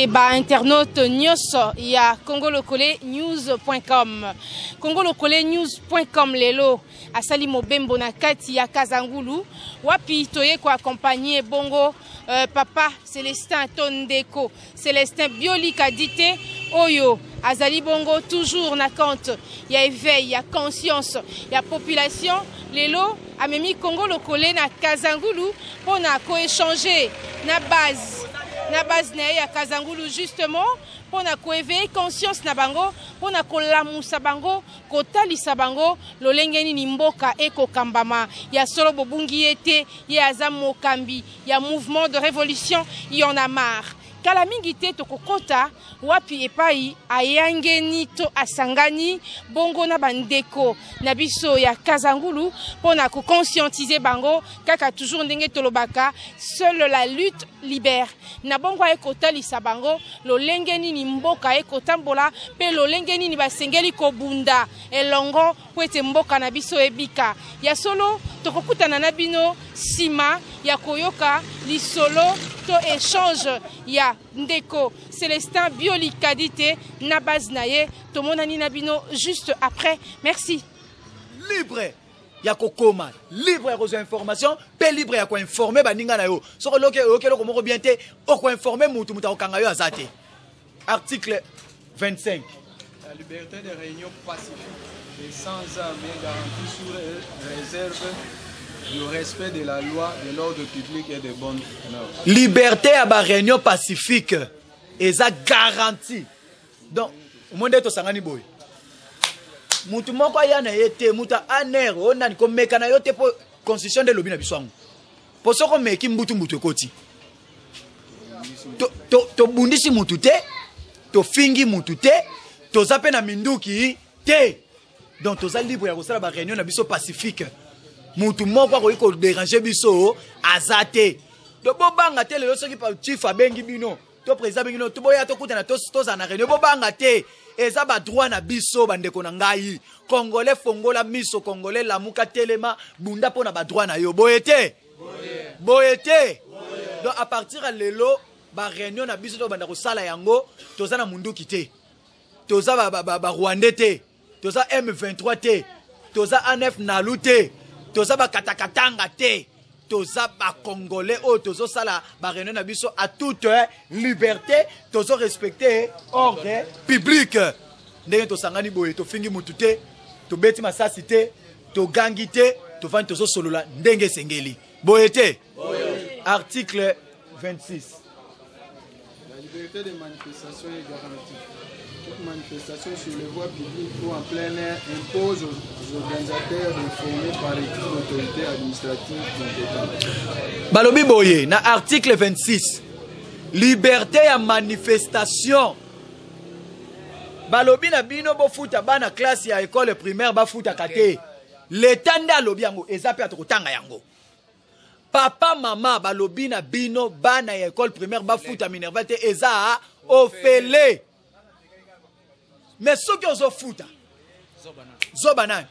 et ba internaute nyonso ya congolocole-news.com. congolocole-news.com lelo asali mobembo na kati ya Kazangulu wapi toye ko accompagner bongo papa Célestin Tondeko Célestin Biolika dite oyo azali bongo toujours na compte ya éveil ya conscience ya population lelo amemi Congolocole na Kazangulu pona ko échanger na base na ya Kazangulu justement pona ko éveiller conscience na bango pona ko lamusa bango ko talisa bango lolengeni ni mboka eko kambama ya solo bobungi ete ya azamo kambi ya mouvement de révolution y en a marre kala mingi te tokokota wapi epai ayangeni to asangani bongo na bandeko na biso ya Kazangulu pona ko conscientiser bango kaka toujours ndenge tolobaka seule la lutte libère na bongo ekotalisa bango lolengeni ni mboka ekotambola pe lolengeni ni basengeli kobunda elongo po ete mboka na biso ebika ya solo tokokutana na bino sima ya koyoka lisolo to échange ya ndeko Célestin Biolika dite na base naye tomonani na bino juste après merci libre ya kokoma libre ya kozo information pe libre ya ko informer baninga na yo soko loke okelo ko moko bien te o ko informer mutu mutakanga yo azate article 25 la liberté de réunion pacifique et sans armes est garantie sous réserve du respect de la loi, de l'ordre public et de bonnes mœurs. Liberté à la réunion pacifique et ça garantie. Donc, au monde est au sangani boy. Mutu moko ya na yete muta aner ona ni ko meka na yote po constitution de lobby na biswangu. Po soko meki mbutu ekoti. To bundisi mutu te, to fingi mutu te, to zape na minduki te. Donc to za libre ya kosala ba réunion na biso pacifique. Mutu moko ko iko déranger biso azate to bobanga te lelo soki pa chief abengi bino to président bino to boya to kutana to za na réunion bobanga te eza ba droit na biso bandeko na ngai congolais fongola miso congolais lamuka telema bunda pona ba droit na yo boyete donc à partir de lelo ba réunion na biso to banda ko sala yango to za na munduki te to za ba Rwandais te to za M23 te to za ANF nalu te toza ba katakatanga te toza ba congolais o tozo sala ba réunion na biso à toute liberté tozo respecter ordre public ndenge to sangani boye to fingi mutu te to beti masasi te to gangi te to fani tozo solola ndenge sengeli boye te article 26 la liberté de manifestation est garantie. Toute manifestation sur les voies publiques ou en plein air impose aux organisateurs d'informer par écrit l'autorité administrative compétente. Balobi boye, na article 26, liberté à manifestation. Balobi na bino bo futa bana classe ya école primaire ba futa kate. L'état nda lobi yango ezape atokotanga yango. Papa mama balobi na bino bana ya école primaire ba futa Minerva te eza ofele. Mais ceux qui ont fouta, Zobanan.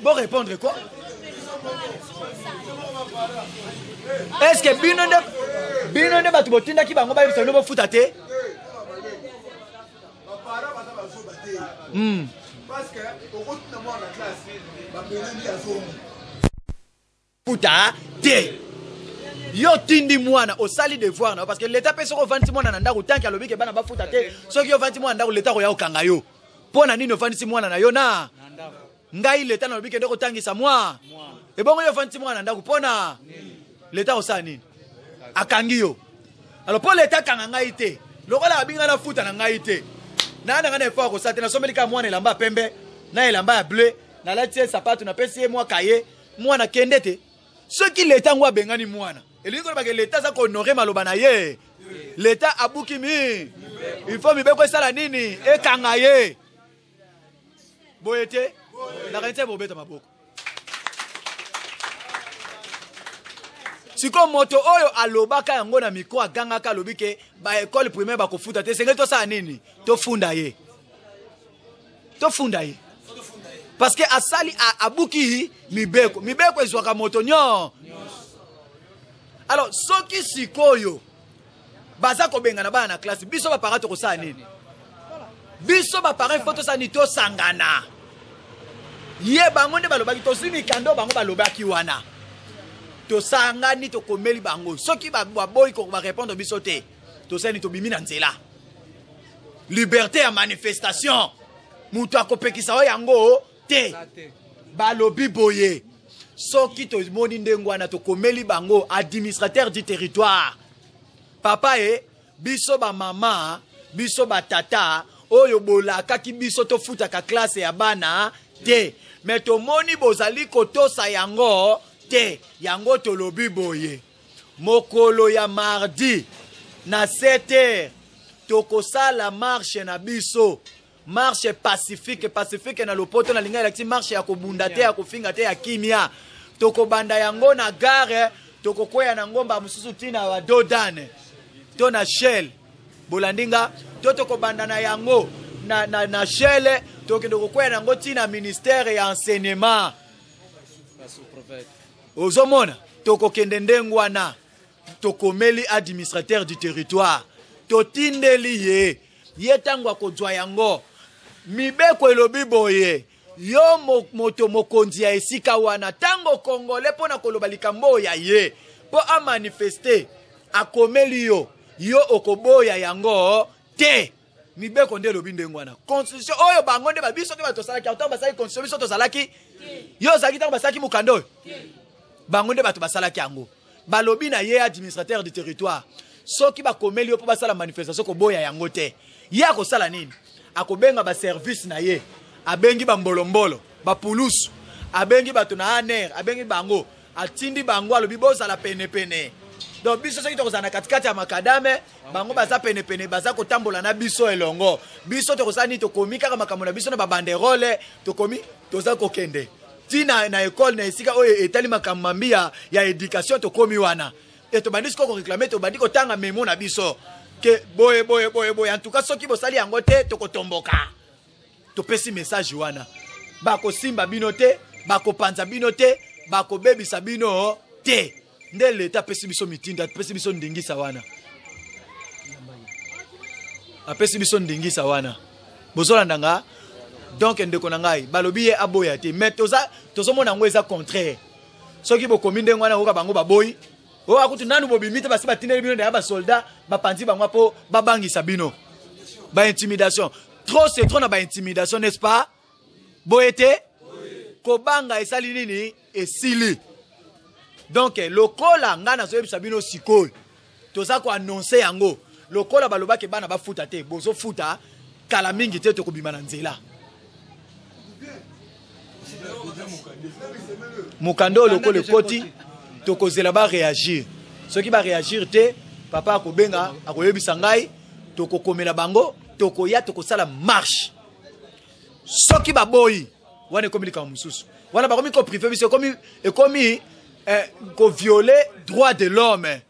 Bon répondre quoi? Est-ce que Bino ne batubotinda ki bango ba yebisa no fouta te? Parce que au retour de la classe, ba belandi azo. Fouta te. Yo tindi mwana osali devoir na parce que l'état peut se revendre mwana na ndako tant que alobi ke bana ba futa te so ki yo vandi mwana ndako l'état ko ya okanga yo pona nini ofandisi mwana na yo na ngai l'état na lobi ke ndako tangisa mwa e bongo yo vandi mwana ndako pona l'état osala nini akangi yo alors pour l'état kanga ngai te lokola abinga na futa na ngai te na nga na effort ko sate na someli ka mwana elamba pembe na elamba ya bleu na lati sapatu na pesi mwa kaye mwana kende te ceux qui l'état ngwa bengani mwana et lui que l'état ça honorer maloba na ye l'état abuki mi il faut mi beko sala nini e kanga ye boyete na kanite bobeta maboko siko moto oyo alobaka yango na miko aganga ka lobike ba école primaire ba kofuta te senge to sala nini to funda ye parce que asali abuki mibeko ezwaka moto nyo. Alors, soki sikoyo baza ko benga na bana na classe biso ba parents to sa nini biso ba parents photo sa ni to sangana ye bango nde balobaki to simi kando bango balobaki wana to sangani to komeli bango soki ba boy ko ba répondre biso te to sani to bimi na nzela liberté ya manifestation mutu akopekisa o yango te balobi boye soki to moni ndengwana to komeli bango administrateur du territoire papa biso ba mama biso ba tata oyo bolaka ki biso to futa ka classe ya bana te mais to moni bozali kotosa yango te yango to lobi boye mokolo ya mardi na 7h tokosala marche na biso marche pacifique na lopoto na linga elakisi marche ya kobunda te ya kofinga te ya kimia tokobanda yango na gare tokokwea na ngomba mususu tina wa dodane to na shell bolandinga to tokobanda na yango na shell tokende kokwea na ngo tina ministère ya enseignement ozomona tokokende ndengwana tokomeli administrateur du territoire totindeli ye tango akozwa yango mibeko elobi boye yo moto mokonzi ya esika wana tango kongole pona koloba likambo ya ye po a manifester akomeli yo okoboya yango te mibeko nde elobi ndengwana constitution oyo bango nde babiso te batosalaki autant basali constitution biso tozalaki yo ozalaki tango basalaki mukando bango nde bato basalaki yango balobi na ye administrateur du territoire soki bakomeli yo po basala manifestation koboya yango te ye akosala nini akobenga ba service na ye abengi bambolombolo bapulusu abengi bato na aner abengi bango atindi bango alobi bozala pene donc biso soki tokozala na katikati ya makadame bango baza pene baza kotambola na biso elongo biso tokozala nini tokomi kaka makambo na biso na babanderole tokomi toza kokende tina na école na esika oyo etali makambo mambi ya éducation tokomi wana et tobandi siko koreklame tobandi kotanga memo na biso ke boye en tout cas soki bosali yango te tokotomboka topesi message wana bakosimba bino te bakopanza bino te bakobebisa bino te nde leta apesi biso mitinda apesi biso ndingisa wana apesi biso ndingisa wana bozolanda nga donc ndeko na ngai balobi ye aboya te mais tozomona yango eza contraire soki bokomi ndenge wana oyoka bango baboyi oyo akutu nanu bobimi te basi batindeli bino ndeya basoldat bapanzi bango mpo babangisa bino baintimidation trop c'est trop na baintimidation n'est-ce pas boye te kobanga esali nini esili donc lokola nga nazoyebisa bino sikoyo toza koannonce yango lokola balobaki bana bafuta te bozofuta kala mingi te tokobima na nzela mukando lokola ekoti tokozela ba réagir soki ba réagir te papa akobenga akoyebisa ngai tokokomela bango tokoya tokosala marche soki baboyi wana ekomi likambo mosusu wana bakomi ko privé biso ekomi ko violer droit de l'homme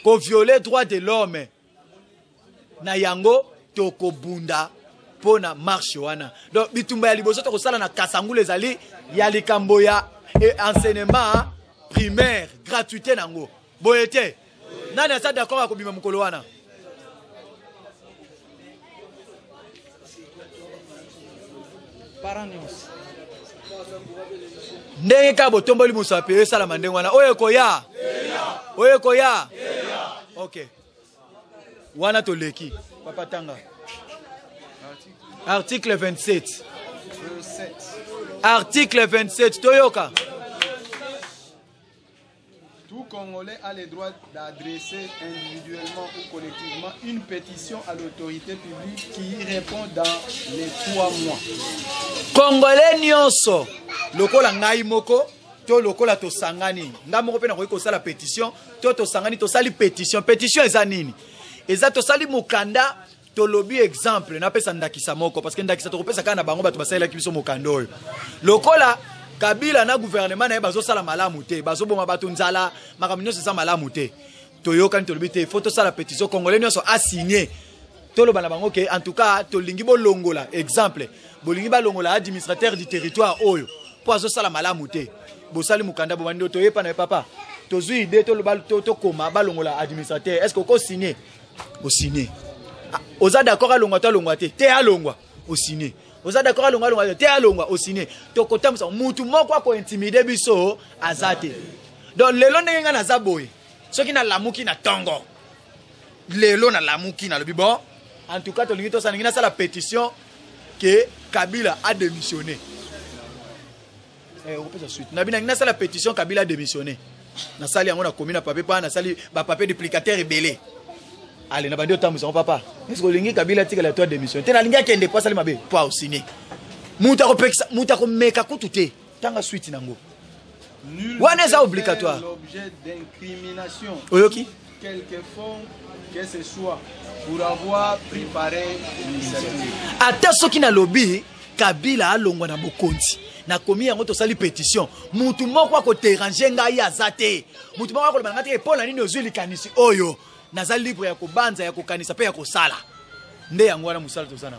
ko violer droit de l'homme na yango tokobunda pona marche wana donc bitumba ya liboso tokosala na kasangulu ezali ya likambo ya enseignement primaire gratuité nango boye te nani asa d'accord akobima mukolo wana ndenge ka botomboli musape esala ndenge wana oyo koya ok wana toleki papa tanga article 27 article 27 toyoka. Tout Congolais a le droit d'adresser individuellement ou collectivement une pétition à l'autorité publique qui y répond dans les 3 mois. Congolais nyonso lokola ngai moko to lokola to sangani nga moko pe na koyi kosala pétition to sangani to sali pétition eza nini eza to sali mukanda to lobi exemple na pesa ndakisa moko parce que ndakisa to kopesa kana bango bato basala kibiso mukanda oyo lokola Kabila na gouvernement na bazo sala malamu te bazo boma bato nzala makambo nyonso sa malamu te toyoka ni tolobi te il faut to sala pétition congolais nyonso a signé to loba na bango ke en tout cas to lingi bo longola exemple bolingi ba longola administrateur du territoire oyo po azo sala malamu te bosali mukanda bo bandi to yepa na papa tozwi idée tokoma balongola administrateur est-ce que oko signer o signer oza d'accord alongwa to alongwa te alongwa o signer oza d'accord alongwa te alongwa o signer tokotamisa mutu moko ako intimider biso azate donc lelo ndenge nga naza boye soki na lamuki na tongo lelo na lamuki na lobi bon en tout cas tolingi tosala ngi nasala pétition que Kabila a démissionné. Nabina ngi la pétition Kabila a démissionné. Na sali yango na commune papier pa na sali ba papier duplicateur rebellé. Allez na bandi otambu son papa. Est-ce que lingi Kabila tika la toi démissionné. Tena lingi akende pas sali mabe pas signé. Muta ko meka kututé tanga suite nango. Wana za obligatoire. L'objet d'incrimination. Oyoki Quelque forme que ce soit pour avoir préparé l'initiative. Ata soki na lobby Kabila alongwa na bokonzi na komi yango to sali pétition mutu moko ko déranger ngai azate mutu moko ko lobanga te pona nini ozwi likanisi oyo naza libre ya kobanza ya kokanisa pe ya kosala nde yango wana musala to sana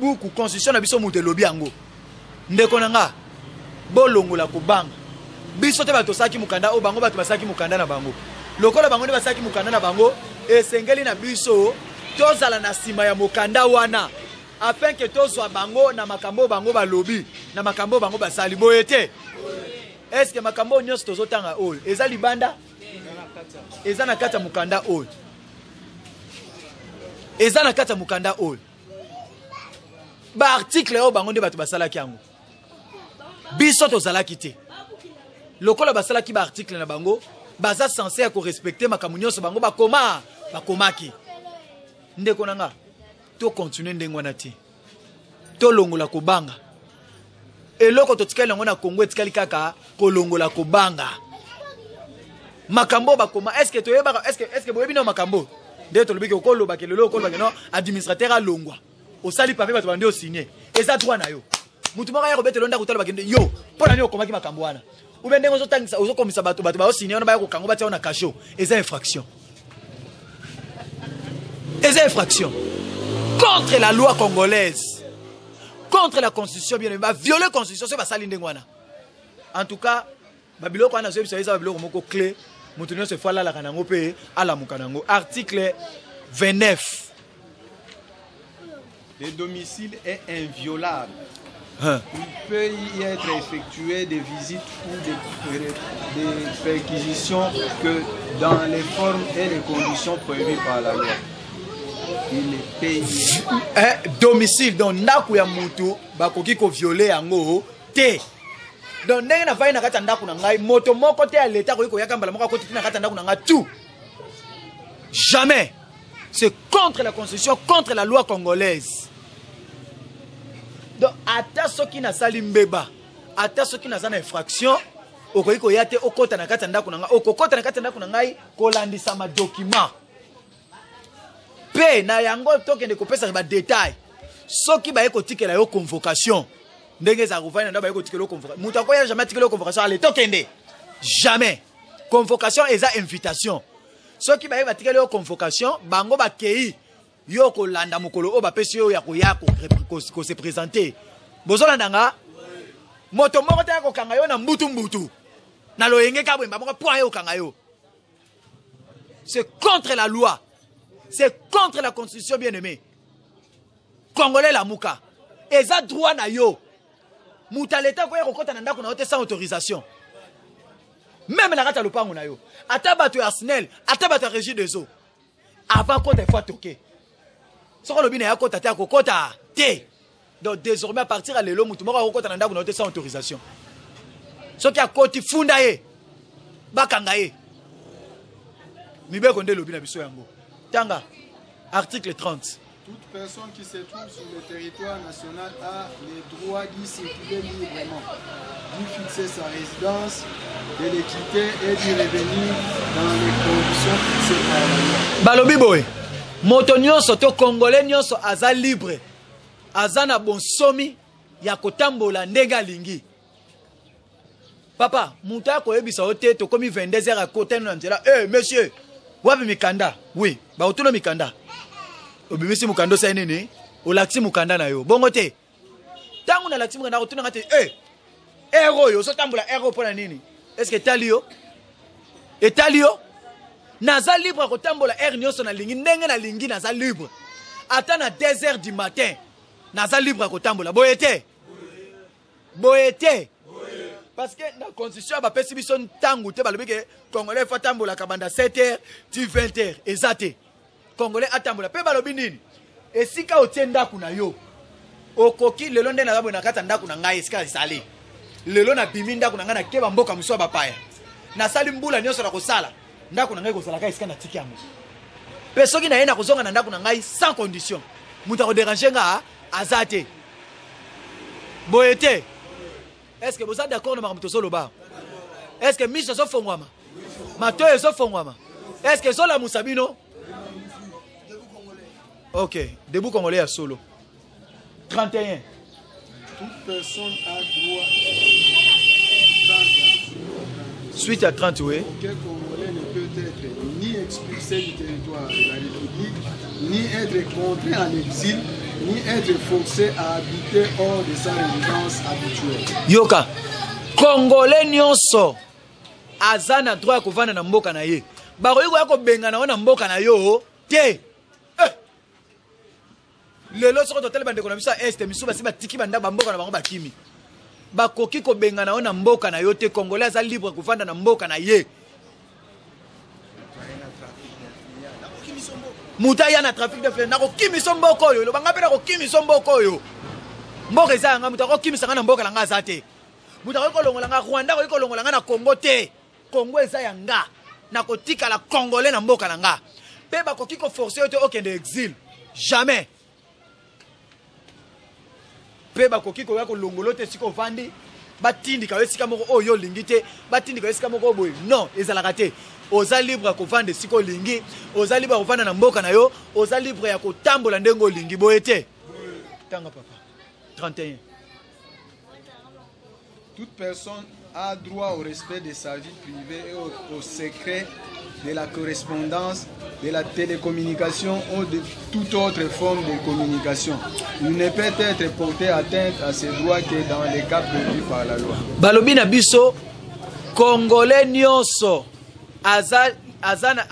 buku constitution na biso mutu lobby yango ndeko nanga bolongola kobanga biso te bato saki mukanda o bango bato basaki mukanda na bango lokola bango ne basaki mukanda na bango esengeli na biso tozala na sima ya mukanda wana afin que tozwa bango na makambo bango balobi na makambo bango basali boyete est-ce que makambo nyonso tozotanga oyo eza libanda eza na kata mukanda oyo eza na kata mukanda oyo ba article oyo bango nde bato basalaki yango biso tozalaki te lokola basalaki ba article na bango baza censé ya ko respecter makambo nyonso bango bakomaki ndeko nanga to continuer ndenge wana te to longola kobanga eloko totikali yango na Congo etikali kaka kolongola kobanga makambo bakoma est-ce que toyeba est-ce que boyebi no makambo nde to lobiki okoloba ke lelo okoloba ke no administrateur alongwa osali papier bato bande o signer eza droit na yo mutu moko ya ko betelo ndako toloba ke yo pona ni okomaki makambo wana ube ndenge ozotangisa ozokomisa bato ba o signer ona ba ko kango batia na cachot eza infraction contre la loi congolaise, contre la constitution bien aimée, violer la constitution, c'est pas ça l'indengwana. En tout cas, Babylone quand on a vu ça, Babylone moko clé, maintenant ce fois là la kanango pe ala mukanango. Article 29. Le domicile est inviolable. Il peut y être effectué des visites ou des perquisitions que dans les formes et les conditions prévues par la loi. Il est payé. Domicile donc ndaku ya mutu bakoki ko violer yango te. Donc ndenge na vai na kata ndaku na ngai moto moko te ya leta ko yaka mbala moko ko tina kata ndaku na ngai tout. Jamais. C'est contre la constitution, contre la loi congolaise. Donc ata soki na sali mbeba, ata soki na zana infraction, okoki ko yate okota na kata ndaku na ngai, okokota na kata ndaku na ngai ko landisa ma document. Pe na yango tokende kopesa ba détail soki ba eko tikela yo convocation ndenge za ruvana nda ba eko tikela convocation mutu akoya jamais tikela convocation ale tokende jamais convocation eza invitation soki ba eko tikela yo convocation bango ba kei yo ko landa mukolo o ba pesi yo ya ko se présenter bozolanda nga moto moko te ko kanga yo na mbutu na loyenge ka bwemba moko point yo kanga yo c'est contre la loi. C'est contre la constitution bien-aimée. Congolais la mouka. Eza droit na yo. Mouta l'État koye kokota na ndako na ote sans autorisation. Même la rata lopango na yo. Ata bato Arsenal, ata bato Régie des eaux. Avant kota fois toqué. Soko lobi na ya kota te akokota te. Donc désormais à partir à lelo mutu moko kokota na ndako na ote sans autorisation. Soki akoti funda ye. Bakanga ye. Mibe konde lobi na biso yango. Tanga, article 30. Toute personne qui se trouve sur le territoire national a le droit d'y circuler librement, d'y fixer sa résidence, de les quitter et d'y revenir dans les conditions fixées par la loi. Balobi boy, moto nyonso to congolais nyonso aza libre, aza na bonsomi ya kotambola ndenge alingi. Papa, muta ko yebisa ote to komi 22h à côté na nzela. Monsieur, wapi mikanda? Oui, ba otulo mikanda. Obimisi mukando sa nini? Olaksi mukanda na yo. Bongo te. Tangu na laksi mukanda otuna ngate ero yo so tambola ero pona nini? Est-ce que tali yo? etalio naza libre kotambola air nyonso na lingi ndenge na lingi naza libre ata na 2h du matin naza libre kotambola boyete parce que la constitution ba pesi biso ntangu te balobi ke congolais fa tambola kabanda 7h tu 20h ezate congolais atambola pe balobi nini esika otie ndaku na yo okoki lelo nde naza boye na kati ya ndaku na ngai esika esali lelo na bimi ndaku na ngai na keba mboka mosusu ya bapaya nasali mbula nyonso na kosala ndaku na ngai kozalaka esika na tiki yango mpe soki na ye na kozonga na ndaku na ngai sans condition moto akoderange nga aza te boye te est-ce que vous êtes d'accord na makambo tozoloba est-ce que miso ezofongwama matoyo ezofongwama est-ce que ezolamusa bino ok debout congolais ya solo 31 toute personne a droit suite à 30 oui aucun Congolais ne peut être ni expulsé du territoire de la République ni être contraint en exil ni être forcé à habiter hors de sa résidence habituelle. Yoka, Congolais nyonso aza na droit ya kovanda na mboka na ye. Bakoyiko ya kobenga na mboka na yo te. Lelo soko totel bande kona bisa este misu basi batiki banda bamboka na bango bakimi. Bakoki kobenga na mboka na yo te. Congolais aza libre kovanda na mboka na ye. Mutaya na trafic de flèche nako kimi somboko yo lo banga pe nako kimi somboko yo mboka eza nga mutako kimi sanga na mboka langa zate mutako ko longola nga Rwanda ko longola nga na Congo te Congo eza yanga nako tika la congolais na mboka langa pe ba koki ko forcer yo te okende exil jamais pe ba koki ko ya ko longolo te siko vandi batindi ka esika moko oyo lingite batindi ka esika moko boy non ezala raté oza libre ya kovanda esika olingi oza libre ya kovanda na mboka na yo oza libre ya kotambola ndenge olingi boye te tanga papa 31 toute personne a droit au respect de sa vie privée et au secret de la correspondance, de la télécommunication ou de toute autre forme de communication. Il ne peut être porté atteinte à ses droits que dans les cas prévus par la loi. Balobi na biso Congolais nyonso azana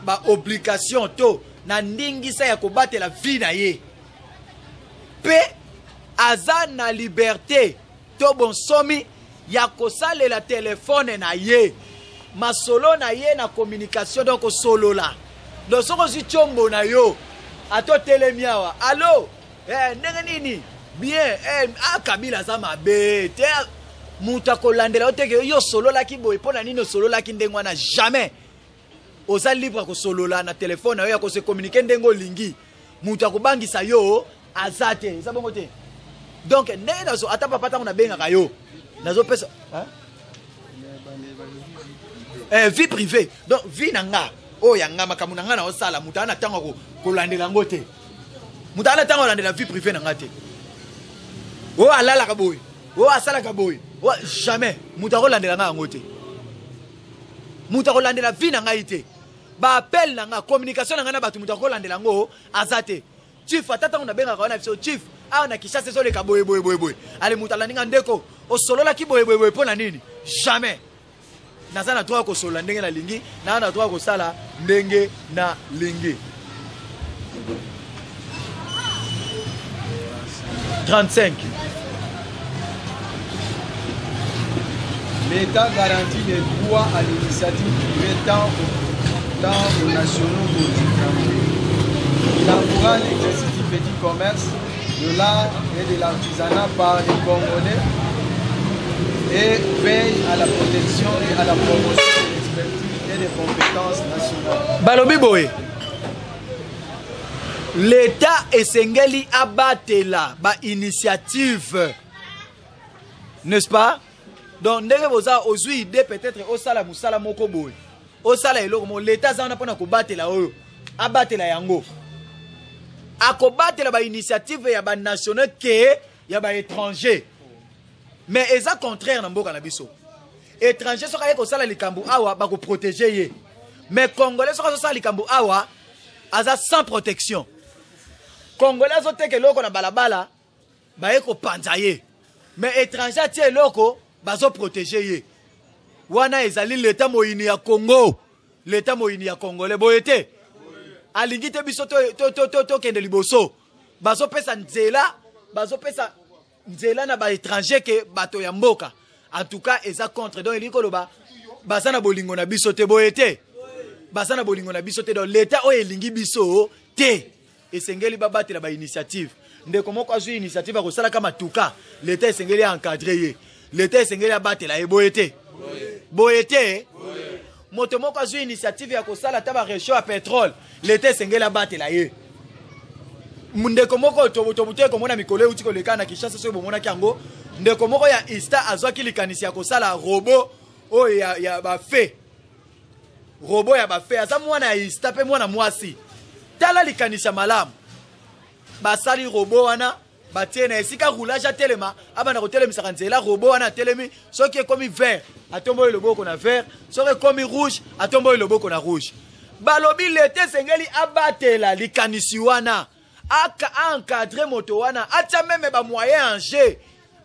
ba obligation to na ndingisa ya kobate la vie na ye pe azana liberté to bonsomi ya kosale la téléphone na ye masolo na ye na communication donc solola donc soko si chombo na yo ato telemiawa allo ndenge nini bien Kabila za mabe te muta kolandela oteke yo solola ki boy pona nini solola ki ndengwa na jamais oza libre ko solola na téléphone yo ya ko se communiquer ndengo lingi muta ko bangisa yo azate ça bongo te donc ndenge nazo ata papa ta na benga ka yo nazo pesa vie privée donc vie nanga o ya nga makamu nanga na osala muta na tango ko landela ngote muta na tango landela vie privée nanga te o alala ka boy o asala ka boy jamais muta ko landela nga ngote muta ko landela vie nanga ite ba appel nanga communication nanga na batu muta ko landela ngo azate chief atata na benga ka na biso chief a na kishase so le ka boy ale muta landinga ndeko o solola ki boy pona nini jamais naza na droit ko solola ndenge na lingi na droit ko sala ndenge na lingi 35 L'État garantit les droits à l'initiative privée tant aux nationaux qu'aux étrangers. Il encourage l'exercice du petit commerce, de l'art et de l'artisanat par les Congolais et veille à la protection et à la promotion de l'expertise et des compétences nationales. Balobi boy. L'État esengeli abatela ba initiative. N'est-ce pas? Donc ndenge boza ozui idée peut-être osala musala moko boy. Osala eloko mo l'État za na pona ko batela oyo. Abatela yango. Akobatela ba initiative ya ba national ke ya ba étranger. Mais eza contraire na mboka na biso. Étranger soka yeko sala likambu awa ba ko protéger ye. Mais congolais soka sala likambu awa aza sans protection. Congolais zo teke loko na balabala ba yeko panza ye. Mais étranger tie loko bazo protéger ye. wana ezali l'état moyini ya Congo, l'état moyini ya Congolais boyete alingi te biso to kende liboso bazo pesa nzela na ba étranger ke bato ya mboka. En tout cas eza contre donc eliko loba basana bolingo na biso te boyete basana bolingo na biso te donc l'état o elingi biso te esengeli babatela ba initiative ndeko moko azwi initiative ko sala kama tuka l'état esengeli encadrer ye l'état esengeli abatela ye boyete moto moko azwi initiative ya ko sala taba réchaud à pétrole l'état esengeli abatela ye ndeko moko tobuté ko mona mikolo uti ko lekana Kinshasa so bomona kiango ndeko moko ya Ista azwaki likanisi ya ko sala robot o ya ba fe robot ya ba fe aza mwana ya Ista pe mwana mwasi tala likanisa malamu basali robot wana batie na esika roulage telema abana ko telemisa nzela robot wana telemi soki ekomi vert atomboyi loboko na vert soki ekomi rouge atomboyi loboko na rouge balobi lete sengeli abatela likanisi wana aka encadrer moto wana atia meme ba moyen en jeu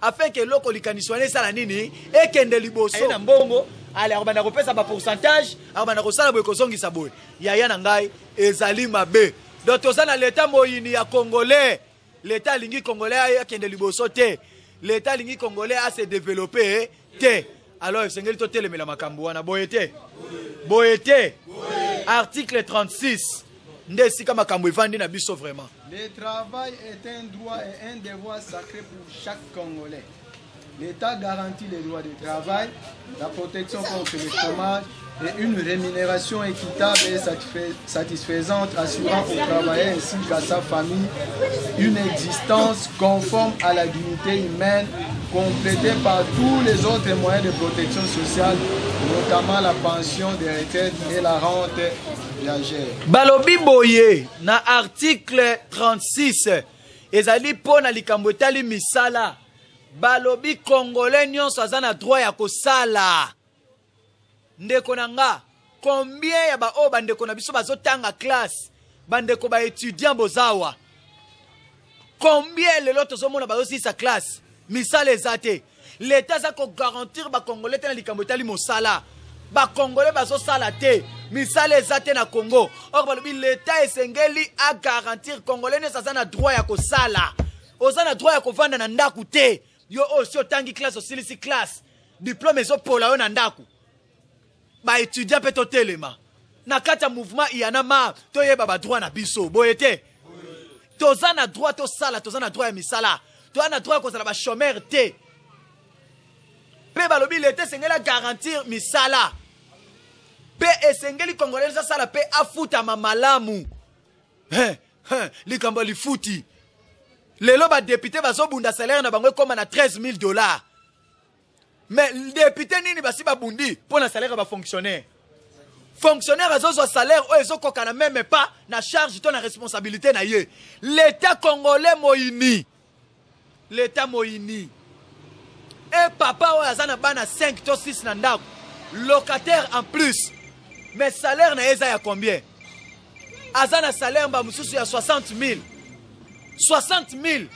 afin que loko likanisi wana sala nini ekende liboso na mbongo ale abana ko pesa ba pourcentage abana ko sala boye ko zongisa boye yaya na ngai ezali mabe donc tozana l'état moyini ya Congolais l'état lingi Congolais akende liboso te l'état lingi Congolais a se développer te alors sengeli to telemela makambo wana boyete article 36 ndesika makambo evandi na biso vraiment. Le travail est un droit et un devoir sacré pour chaque Congolais. L'État garantit les droits de travail, la protection contre le chômage et une rémunération équitable et satisfaisante assurant au travailleur ainsi qu'à sa famille une existence conforme à la dignité humaine, complétée par tous les autres moyens de protection sociale, notamment la pension des retraites et la rente. Balobi boye na article 36 ezali pona likambo etali misala balobi Congolais nyonso aza na droit ya kosala ndeko nanga combien ya ba o bandeko na biso bazotanga classe bandeko ba étudiant bozawa combien lelo tozomona bazosisa classe misala ezate l'état za ko garantir ba Congolais tena likambo etali mosala ba Congolais bazosala te misala ezate na Congo. Or balobi l'état esengeli a garantir Congolais ne sa na droit ya kosala ozana droit ya kovanda na ndaku te yo aussi otangi classe osilisi classe diplôme ezopola yo na ndaku ba étudiant pe totelema na kata mouvement iyana ma toyeba ba droit na biso boyete tozana droit tosala tozana droit ya misala tozana droit ya kozala ba chômeur te pe balobi l'état esengeli a garantir misala pe esengeli Congolais za sala pe afuta mamalamu likambo lifuti lelo ba député bazobunda salaire na bango koma na $13,000 mais député nini basi babundi pour na salaire ba fonctionnaire azozo salaire o ezokoka na même pas na charge to na responsabilité na ye l'état congolais moyini et papa o azana bana 5 to 6 na ndako locataire en plus. Mais salaire na eza ya combien? Azana salaire mba mususu ya 60,000. 60,000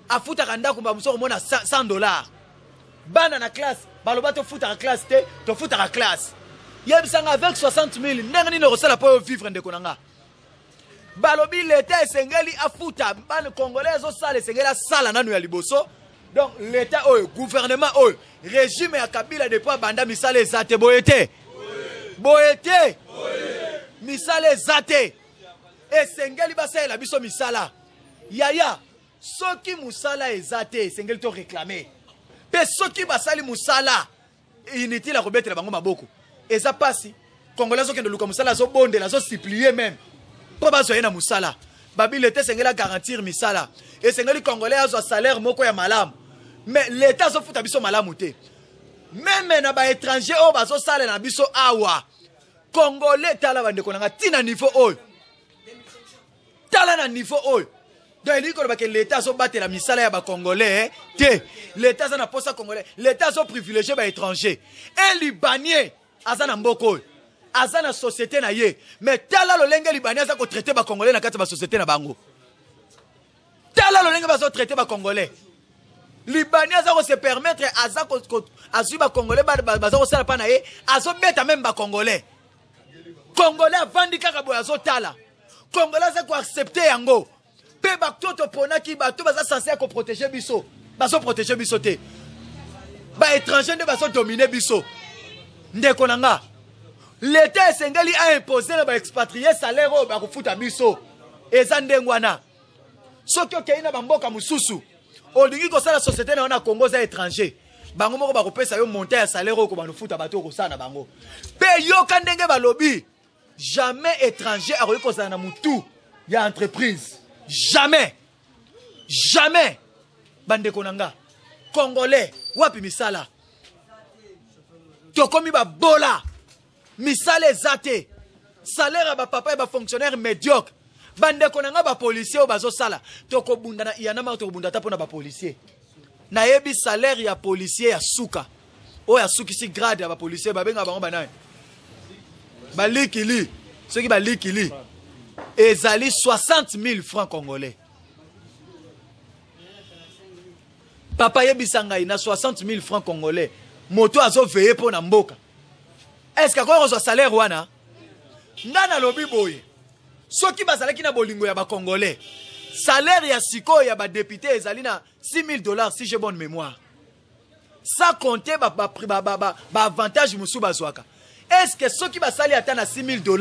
afuta kanda kumba mususu mona $100. Bana na classe, baloba to futa ka classe te, to futa ka classe. Yebisanga avec 60,000 ndenge nini rosala po vivre ndeko nanga. Balobi l'état esengeli afuta bana congolais zo sala esengeli sala nanu ya liboso. Donc l'état gouvernement régime ya Kabila depuis banda misala ezate boyete. Misala ezate esengeli basala biso misala yaya soki musala ezate esengeli to réclamer pe soki basali musala inutile la robetela bango maboko eza pasi congolais okende luka musala zo bondela zo supplier même po bazoye na musala babile te esengeli garantir misala esengeli congolais azo salaire moko ya malamu mais l'état zo futa biso malamu te. Même na ba étranger o bazo sala na biso awa Congolais tala bandeko nanga tina niveau oyo tala na niveau oyo donc il ko ba ke l'état so batela misala ya ba Congolais te l'état za na posa Congolais l'état so privilégié ba étranger un libanais azana mboko azana société na ye mais tala lo lenge libanais za ko traiter ba Congolais na kati ba société na bango tala lo lenge ba so traiter ba Congolais Libanais a se permettre à suivre Congolais, ça pas naé, à se mettre même Congolais. Congolais avant de Kakaboya Zotala. Congolais ça quoi accepter yango. Pe baktoto pona ki bato baza censé ko protéger biso. Baso protéger biso te. Ba étranger ne baso dominer biso. Ndeko nanga. L'État Sengali a imposé ba expatrier salaire au ba ko futa biso. Eza ndengwana. Soki okeyina bamboka mususu. Olingi ko sala société na ona Congo za étranger. Bango moko ba ko pesa yo monter ya salaire ko ba no futa bato ko sana bango. Pe yo kandenge ba lobby. Jamais étranger a reconnu ça na mutu ya entreprise. Jamais. Jamais. Bande konanga. Congolais. Wapi misala. Tokomi ba bola. Misala zate. Salaire ba papa et ba fonctionnaire médiocre. Bande konanga ba policier ou bazo sala. Toko bunda na iyanama toko bunda tapo na ba policier. Na yebi salaire ya policier ya suka. O ya suki si grade ya ba policier ba benga bango banane. Balikili. Ceux qui balikili. Ezali 60 000 francs congolais. Papa yebisanga ina 60 000 francs congolais. Moto azo veillé pour na mboka. Est-ce que quand on a salaire wana? Ngana lobi boye. Ceux qui bazalaki na bolingo ya ba congolais. Salaire ya siko ya ba député ezali na $6 000 si j'ai bonne mémoire. Ça compter ba avantage musu bazwaka. Est-ce que ceux qui basali atteint à $6 000?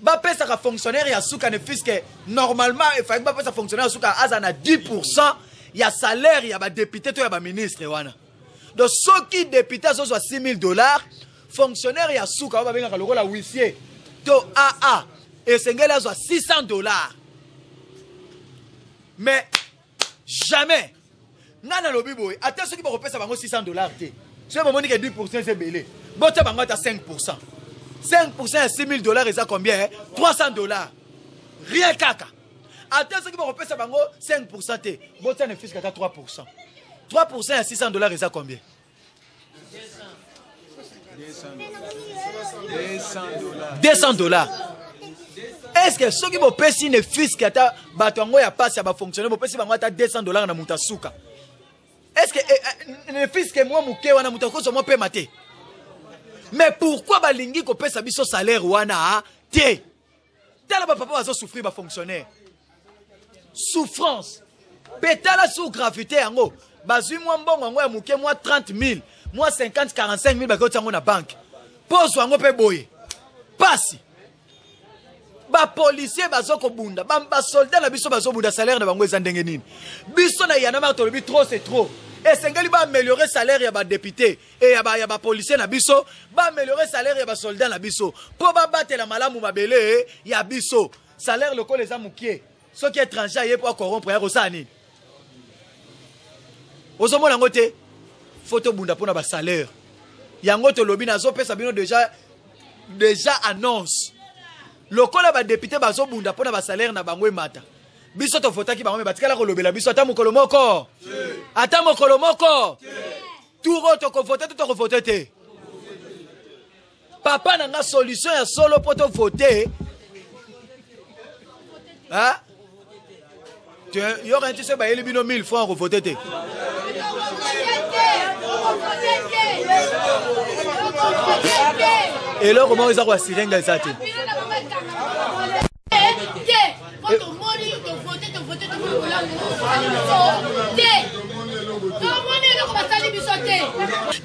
Ba pesa ka fonctionnaire ya suka ne fiske normalement il faut ba pesa fonctionnaire suka azana 10% ya salaire ya ba député to ya ba ministre wana. Donc ceux qui député so soit $6 000, fonctionnaire ya suka ba benga lokola huissier to AA et sengela soit $600. Mais jamais nana lobi boy attends ceux qui vont pesa bango $600 té. Ce moment que 10% c'est belé. Bote bango à 5%. 5% à $6 000, c'est combien? $300. Rien kaka. Attends, ceux qui vont repasser bango 5%. Bote ne fisque à 3%. 3% à $600, c'est combien? $200. Est-ce que ceux qui vont payer ne fisque à batongo ya passe à fonctionner, vont payer bango à $200 na mutasuka? Est-ce que ne fisque moi mouké wana mutako moi paie maté? Mais pourquoi balingi ko pesa biso salaire wana té? Tala ba papa bazo souffrir ba fonctionnaire. Souffrance. Petala sous gravité yango. Bazui moi mbongo ngo ya muke moi 30 000, moi 50 45 000 ba ko tsango na banque. Pose wango pe boye. Pasi. Ba policier bazo ko bunda, ba soldat na biso bazo bunda salaire na bango ezandenge nini. Biso na yana ma to bi trop c'est trop. Et Sengali va améliorer le salaire ya ba député et ya ba policier na biso, va améliorer le salaire ya ba soldat na biso. Pour ba battre la malamu mabele ya biso. Salaire loko les amukie. Ceux qui étrangers yé pour corrompre ya rosani. Ozomo na ngote photo bunda pour na ba salaire. Yango to lobi na zo pesa bino déjà annonce. Loko la ba député bazo bunda pour na ba salaire na bango mata. Biso to fotaki bango me batikala ko lobela biso ata mokolo moko. Ata mokolo moko. Turo to ko voter to ko voter te. Papa nanga solution ya solo pour to voter. Hein? Tu y aura un tisse ba elibino 1000 francs ko voter te. Et là comment ils ont assuré ngazate.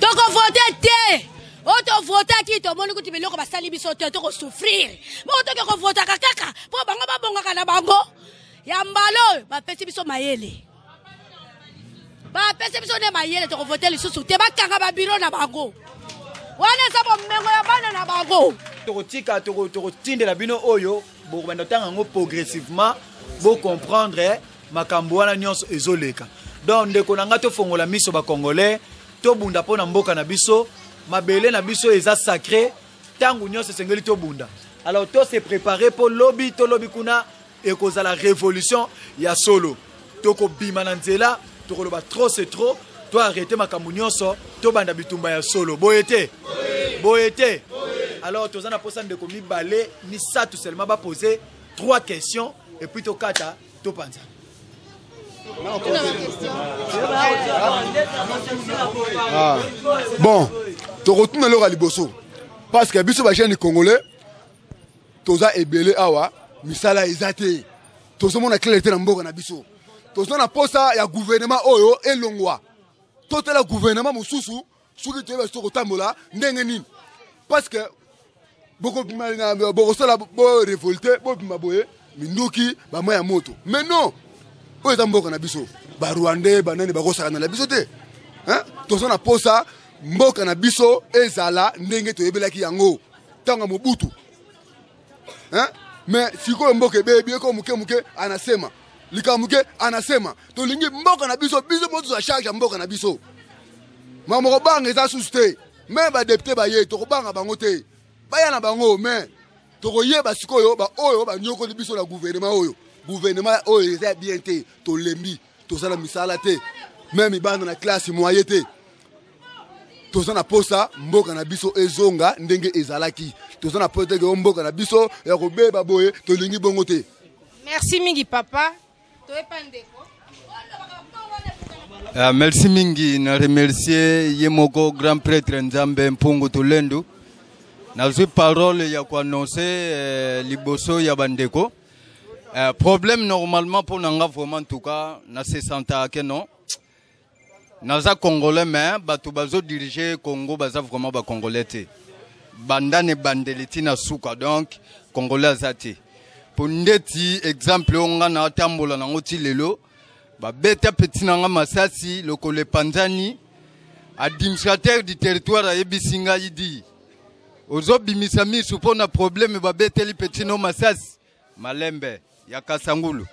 Toko vote te. Oto vote ki to moni kuti beloko basali biso te to ko souffrir. Mo to ko vote kaka po bango ba bonga kana bango. Ya mbalo ba pesi biso mayele. Ba pesi biso ne mayele to ko vote lisusu te ba kanga ba biro na bango. Wana sabo mengo ya bana na bango. To tika to tindela bino oyo bo banda tanga ngo progressivement bo comprendre makambo wana nyonso ezoleka. Donc ndeko nanga to fongola miso ba congolais to bunda pona mboka na biso mabele na biso eza sacré tangu nyonso sengeli to bunda. Alors to se préparer pour lobby to lobby kuna et cause la révolution ya solo. To ko bima na nzela to ko loba trop c'est trop to arrêter makambo nyonso to banda bitumba ya solo. Boyete. Boyete. Alors tozana posa ndeko mi balé ni ça tout seulement ba poser 3 questions et puis to kata to panza. Bon, tu retournes alors à Liboso. Parce que biso ba jeune congolais, toza ebele awa, misala ezate. Tozo mona clarté na mboka na biso. Tozo na posa ya gouvernement oyo elongwa. Totela gouvernement mususu, soki toyeba soko tambola ndenge nini. Parce que beaucoup sala bo révolter, bo maboye, minduki ba moya moto. Mais non. Oyo za mboka na biso. Ba Rwandais banani ba kosaka na biso te. Hein? Tozo na posa mboka na biso ezala ndenge toyebelaki yango tanga Mobutu. Hein? Mais siko mboka bebe ko muke anasema likamuke anasema to lingi mboka na biso moto za charge mboka na biso mama ko banga za susute mais ba député ba ye to ko banga bango te baya na bango mais to ko yeba sikoyo ba oyo ba nyoko li biso na gouvernement oyo eza bien te to lembi to sala misala te même ibanda na classe moyenne te toza na posa mboka na biso ezonga ndenge ezalaki toza na posa ke mboka na biso ya kobeba boye tolingi bongo te. Merci mingi papa. Merci mingi na remercier Yemoko grand prêtre Nzambe Mpungu Tulendo. Na zwi parole ya kwa annoncer liboso ya bandeko. Problème normalement pour nanga vraiment en tout cas na se senta que non. Naza congolais mais batu bazo diriger Congo baza vraiment ba congolais te. Bandane bandeliti na suka donc congolais azati. Pour ndeti exemple onga na tambola na ngoti lelo ba beta petit nanga masasi lokole panzani administrateur du territoire a yebisinga yidi. Ozo bimisa mi supona problème ba beteli petit no masasi malembe ya Kasangulu.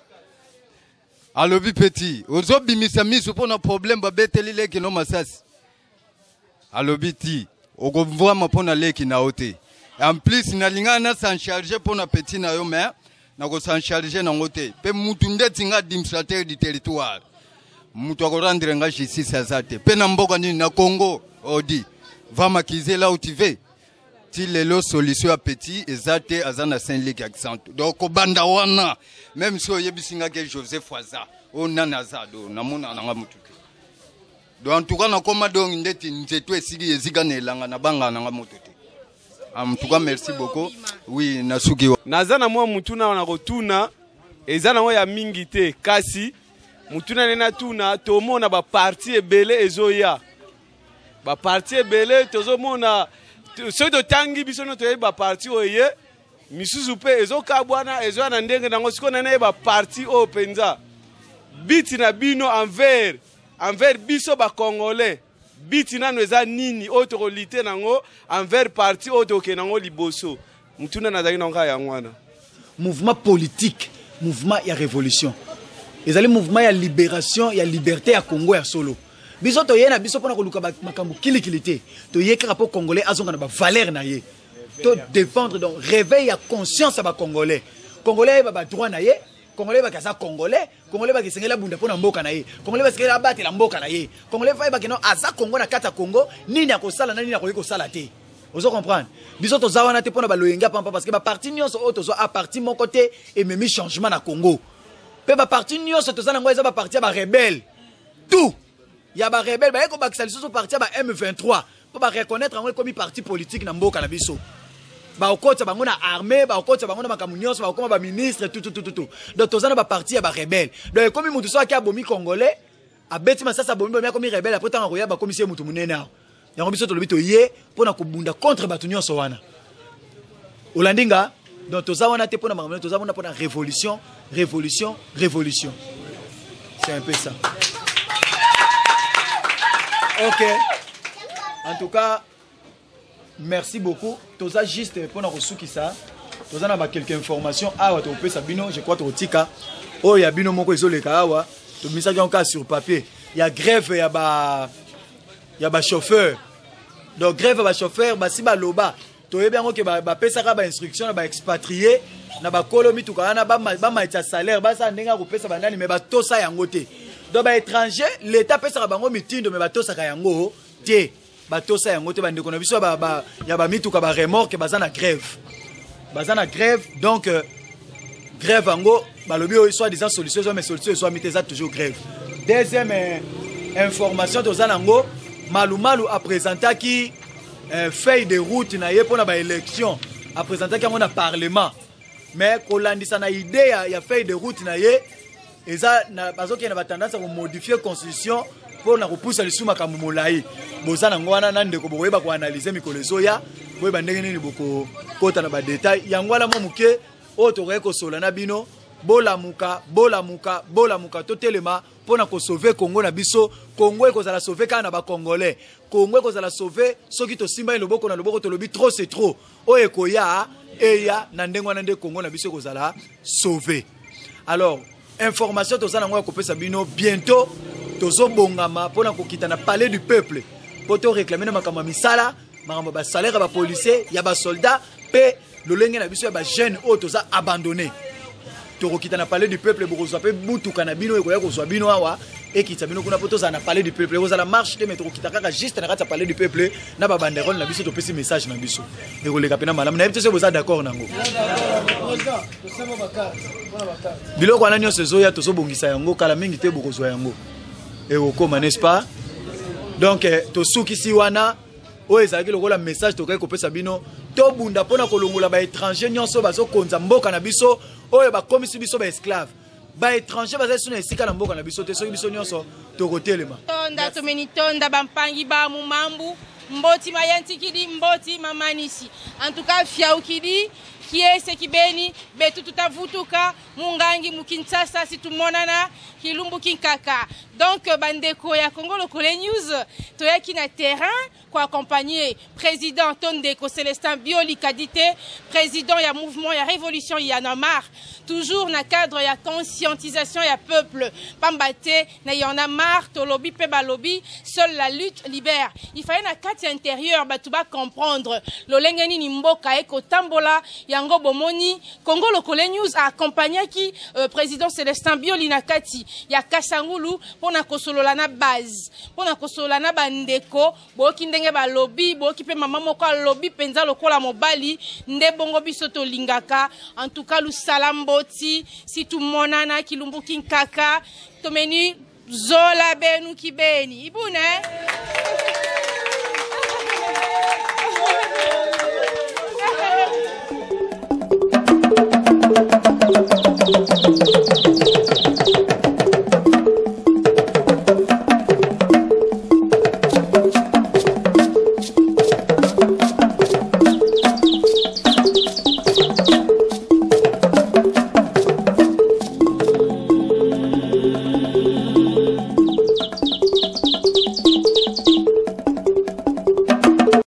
Alobi petit, ozo bimisa miso pona problème ba beteli leki no masasi. Alobi ti, oko vraiment pona leki na ote. En plus na lingana s'en charger pona petit na yo mais na ko s'en charger na ngote. Pe mutu ndeti nga administrateur du territoire. Mutu ko rendre nga justice azate. Pe na mboka ni na Congo, odi. Va makiser là où tu veux. Ti lelo solution à petit ezate azana Saint-Luc accent. Donc banda wana même si oyebisinga ke Joseph Waza ona nazado namona nanga mutuke. Donc en tout cas na koma donc ndeti nzeto esigi ezika na elanga na banga nanga motote. En tout cas merci beaucoup. Oui nasuki nazana mwa mutuna na kotuna ezana ngo ya mingi te kasi mutuna nena tuna tomona ba parti ebele ezoya. Ba parti ebele tozomona ceux de tangi biso no toyeba parti oye misusu pe ezoka bwana ezo na ndenge nango siko na ba parti o penza biti na bino envers biso ba congolais biti na eza nini o to lite nango envers parti o to kenango liboso mutuna na zaki nanga ya ngwana mouvement politique mouvement ya révolution ezali mouvement ya libération ya liberté ya Congo ya solo. Biso to yena biso pona koluka makambo kilikilité to yeka po congolais azonga na ba valeur na ye to défendre donc réveil ya conscience ba congolais ba droit na ye congolais ba kaza congolais ba kisengela bunda pona mboka na ye congolais ba sikela bate la mboka na ye congolais ba kino aza Congo na kata Congo nini akosala na nini akoyiko sala te ozo comprendre biso to zawana te pona ba loyenga pampa parce que ba parti nyonso auto zo a parti mon côté et même changement na Congo pe ba parti nyonso to zana ngoza ba parti ba rebelle tout. Il y a des rebelles, il y a des partis M23 pour reconnaître comme parti politique dans mboka na biso. Ba okota bango na armée, ba okota bango na makamunyoso, ba okoma ba ministre tout. Donc tozana ba parti ya ba rebelle. Donc comme mutu so ka bomi congolais, abeti masasa bomi comme rebelle après tant roya ba commissaire mutu munena. Yango biso to lobi to ye pona kobunda contre batu nyonso wana. Olandinga donc tozawana te pona makambo tozawana pona révolution. C'est un peu ça. Ok. En tout cas, merci beaucoup. Toza juste pour nous souki ça. Toza na quelques informations. Ah ouais, tu Sabino, je crois que tika. Oh, il y a bino moko isolé ka wa. Tu mets ça encore sur papier. Il y a grève, il y a ba chauffeur. Donc grève ba chauffeur, ba si ba loba. Tu es bien que ba pesa ka ba instruction ba expatrié na ba kolomi tu kana ba maïta salaire ba sa ndenga ko pesa ba nani mais ba tosa yango te. Donc ba étranger l'état pesa bango mitindo mais ba tosa ka yango te. Ba tosa yango te ba ndeko na biso ya ba mituka ba remorque bazana grève. Bazana grève donc grève ango balobi soit disant solution soit mais solution soit miteza toujours grève. Deuxième information tozanango Malumalu a présenté qui feuille de route na ye pona ba élection a présenté qui na parlement mais kolandisa na idée ya feuille de route na ye eza na bazoki na ba tendance à modifier constitution pour na repousser le souma kamumolai bozana ngwana na ndeko boyeba ko analyser mikolo zoya boyeba ndenge nini boko kota na ba détail yangwala mo muke o to ko sola na bino bolamuka totelema pona ko sauver Congo na biso Congo ko za sauver kana ba congolais Congo ko za sauver soki to simba loboko na loboko to lobi trop c'est trop o ekoya eya na ndengwa na nde Congo na biso ko za sauver. Alors information to za na ngwa ko pesa bino bientôt tozo bongama pona ko kita na palais du peuple poto réclamer na makama misala makama ba salaire ba policier ya ba soldat pe lolenge na biso ya ba jeune o toza abandonné. Torokita na palais du peuple bokozwa pe butu kanabino ekoya kozwa bino awa ekita bino kuna poto za na palais du peuple kozala marche te metro kitaka ka juste na kata palais du peuple na ba banderole na biso to pesi message na biso ekoleka pena malamu na yebite se boza d'accord nango biloko wana nyonso ezoya tozobongisa yango kala mingi te bokozwa yango ekokoma n'est-ce pas donc tosukisi wana o ezalaki lokola message tokai kopesa bino to bunda pona kolongola ba étranger nyonso bazokonza mboka na biso oyo bakomisi biso ba esclave ba étranger bazali na esika na mboka na biso te soki biso nyonso tokotelema tonda tomeni tonda bampangi ba mumambu mboti mayantikidi mboti mamanisi en tout cas fiaukidi kiese kibeni betu tutavutuka mungangi mukinsasa situmonana kilumbu kinkaka donc bandeko ya Congo Lokole News toyaki na terrain ko accompagner président Tondeko Célestin Bioli Kadité président ya mouvement ya révolution ya Namar toujours na cadre ya conscientisation ya peuple pambate na y'en a marre tolobi pe balobi seule la lutte libère il fallait na kati intérieur batuba comprendre lolengeni ni mboka eko tambola yango bomoni Congo Lokole News a accompagné qui président Célestin Bioli na kati ya Kasangulu pona kosolola na base pona kosolola na bandeko boki ndenge balobi boki pe mama moko lobi penza lokola mobali nde bongo biso to lingaka en tout cas lu salamboti si tout monana kilumbu kinkaka tomeni zola benu kibeni ibune